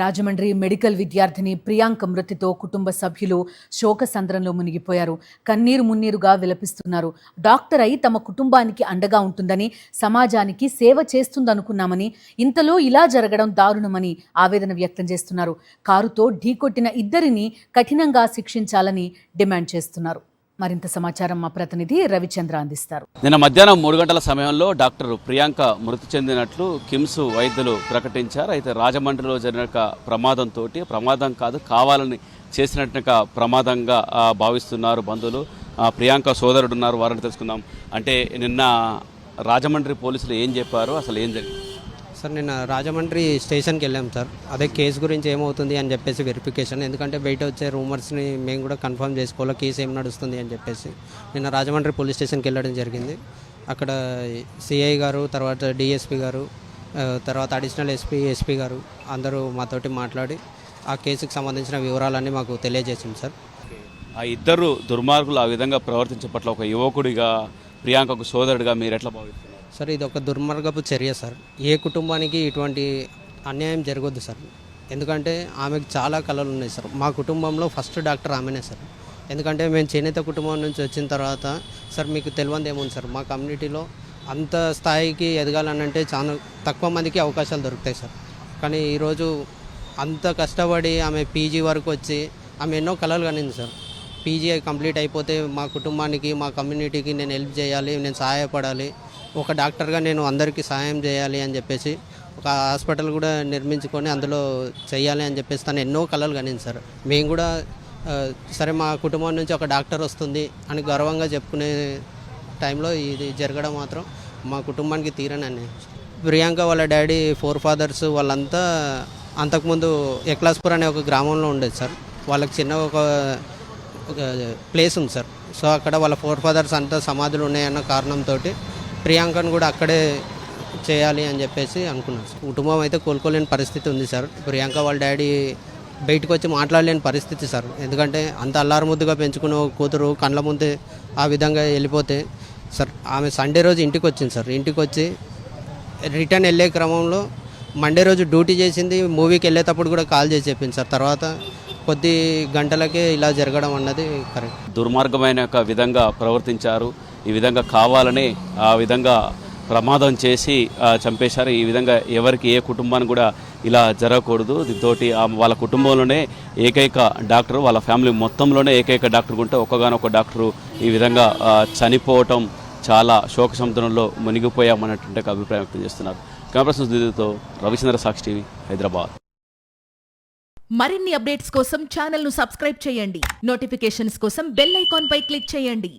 Rajahmundry medical విద్యార్థిని ప్రియాంక మృతితో కుటుంబ సభ్యులు శోకసంద్రంలో మునిగిపోయారు. కన్నీరు మున్నీరుగా విలపిస్తున్నారు. డాక్టర్ అయి తమ కుటుంబానికి అండగా ఉంటుందని, సమాజానికి సేవ చేస్తుందనుకున్నామని, ఇంతలో ఇలా జరగడం దారుణమని ఆవేదన వ్యక్తం చేస్తున్నారు. కారుతో ఢీకొట్టిన ఇద్దరిని కఠినంగా శిక్షించాలని డిమాండ్ చేస్తున్నారు. మరింత సమాచారం మా ప్రతినిధి రవిచంద్ర అందిస్తారు. నిన్న మధ్యాహ్నం 3 గంటల సమయంలో డాక్టర్ ప్రియాంక మృతి చెందినట్లు కిమ్స్ వైద్యులు ప్రకటించారు. అయితే రాజమండ్రిలో జరిగిన ప్రమాదం కాదు, కావాలని చేసినట్టుగా ప్రమాదంగా భావిస్తున్నారు బంధువులు. ప్రియాంక సోదరుడు ఉన్నారు, వారిని తెలుసుకుందాం. అంటే నిన్న రాజమండ్రి పోలీసులు ఏం చెప్పారు, అసలు ఏం జరిగింది? సార్, నిన్న రాజమండ్రి స్టేషన్కి వెళ్ళాం సార్. అదే కేసు గురించి ఏమవుతుంది అని చెప్పేసి వెరిఫికేషన్, ఎందుకంటే బయట వచ్చే రూమర్స్ని మేము కూడా కన్ఫర్మ్ చేసుకోవాలి, కేసు ఏం నడుస్తుంది అని చెప్పేసి నిన్న రాజమండ్రి పోలీస్ స్టేషన్కి వెళ్ళడం జరిగింది. అక్కడ సిఐ గారు, తర్వాత డిఎస్పి గారు, తర్వాత అడిషనల్ ఎస్పీ గారు అందరూ మాతోటి మాట్లాడి ఆ కేసుకు సంబంధించిన వివరాలన్నీ మాకు తెలియజేసింది సార్. ఆ ఇద్దరు దుర్మార్గులు ఆ విధంగా ప్రవర్తించే పట్ల ఒక యువకుడిగా, ప్రియాంకకు సోదరుడిగా మీరు ఎట్లా భావిస్తున్నారు? సార్, ఇది ఒక దుర్మార్గపు చర్య సార్. ఏ కుటుంబానికి ఇటువంటి అన్యాయం జరగొద్దు సార్. ఎందుకంటే ఆమెకు చాలా కళలు ఉన్నాయి సార్. మా కుటుంబంలో ఫస్ట్ డాక్టర్ ఆమెనే సార్. ఎందుకంటే మేము చేనేత కుటుంబం నుంచి వచ్చిన తర్వాత సార్, మీకు తెలియదు ఏముంది సార్, మా కమ్యూనిటీలో అంత స్థాయికి ఎదగాలనంటే చాలా తక్కువ మందికి అవకాశాలు దొరుకుతాయి సార్. కానీ ఈరోజు అంత కష్టపడి ఆమె పీజీ వరకు వచ్చి ఆమె ఎన్నో కళలు కనింది సార్. పీజీ కంప్లీట్ అయిపోతే మా కుటుంబానికి, మా కమ్యూనిటీకి నేను హెల్ప్ చేయాలి, నేను సహాయపడాలి, ఒక డాక్టర్గా నేను అందరికీ సహాయం చేయాలి అని చెప్పేసి ఒక హాస్పిటల్ కూడా నిర్మించుకొని అందులో చేయాలి అని చెప్పేసి తను ఎన్నో కళలు కనింది సార్. మేము కూడా సరే మా కుటుంబం నుంచి ఒక డాక్టర్ వస్తుంది అని గర్వంగా చెప్పుకునే టైంలో ఇది జరగడం మాత్రం మా కుటుంబానికి తీరని. ప్రియాంక వాళ్ళ డాడీ, 4 ఫాదర్స్ వాళ్ళంతా అంతకుముందు ఎక్లాస్పూర్ అనే ఒక గ్రామంలో ఉండేది సార్. వాళ్ళకి చిన్న ఒక ప్లేస్ ఉంది సార్. సో అక్కడ వాళ్ళ 4 ఫాదర్స్ అంతా సమాధులు ఉన్నాయన్న కారణంతో ప్రియాంకను కూడా అక్కడే చేయాలి అని చెప్పేసి అనుకున్నారు సార్. కుటుంబం అయితే కోలుకోలేని పరిస్థితి ఉంది సార్. ప్రియాంక వాళ్ళ డాడీ బయటకు వచ్చి మాట్లాడలేని పరిస్థితి సార్. ఎందుకంటే అంత అల్లారుముద్దుగా పెంచుకున్న కూతురు కళ్ళ ముందే ఆ విధంగా వెళ్ళిపోతే సార్, ఆమె సండే రోజు ఇంటికి వచ్చింది సార్. ఇంటికి వచ్చి రిటర్న్ వెళ్ళే క్రమంలో మండే రోజు డ్యూటీ చేసింది, మూవీకి వెళ్ళేటప్పుడు కూడా కాల్ చేసి చెప్పింది సార్. తర్వాత కొద్ది గంటలకే ఇలా జరగడం అన్నది కరెక్ట్. దుర్మార్గమైన ఒక విధంగా ప్రవర్తించారు. ఈ విధంగా కావాలని ఆ విధంగా ప్రమాదం చేసి చంపేశారు. ఈ విధంగా ఎవరికి, ఏ కుటుంబానికి కూడా ఇలా జరగకూడదు. దీంతోటి వాళ్ళ కుటుంబంలోనే ఏకైక డాక్టరు, వాళ్ళ ఫ్యామిలీ మొత్తంలోనే ఏకైక డాక్టర్ ఉంటే ఒక్కగానొక్క డాక్టరు ఈ విధంగా చనిపోవటం చాలా శోక సముద్రంలో మునిగిపోయామన్నటువంటి అభిప్రాయం వ్యక్తం చేస్తున్నారు. కెమెరా రవిచంద్ర, సాక్షి టీవీ, హైదరాబాద్. మరిన్ని అప్డేట్స్ కోసం ఛానల్ను సబ్స్క్రైబ్ చేయండి. నోటిఫికేషన్స్ కోసం బెల్ ఐకాన్ పై క్లిక్ చేయండి.